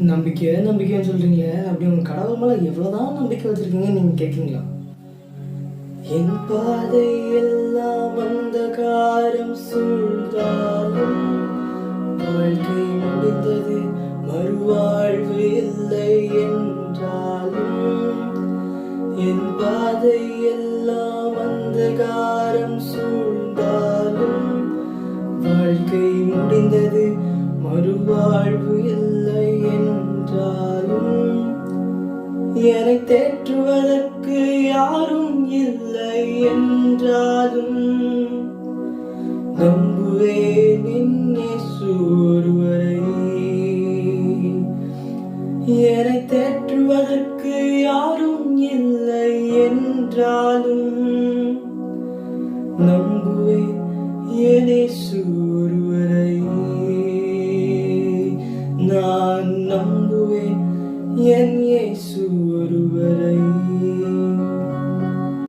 நம்பிக்கைன்னு சொல்கிறீங்களே, அப்படி உங்கள் கடவுள் மேலே எவ்வளோதான் நம்பிக்கை வச்சுருக்கீங்கன்னு நீங்கள் கேட்குறீங்களா? என் பாதை எல்லாம் அந்தகாரம் சூழ்ந்தாலும் வாழ்க்கை முடிந்தது, மறுவாழ்வு இல்லை என்றாலும். என் பாதை எல்லாம் அந்தகாரம் சூழ்ந்தாலும் வாழ்க்கை முடிந்தது, மறுவாழ்வு இல்லை என்றாலும். என்னை தேற்றுவதற்கு யாரும் இல்லை என்றாலும் நம்புவேன் என் இயேசு ஒருவரை. என்னை தேற்றுவதற்கு யாரும் இல்லை என்றாலும் நம்புவேன் என் இயேசு ஒருவரை. நான் நம்புவேன் என் இயேசு ஒருவரை.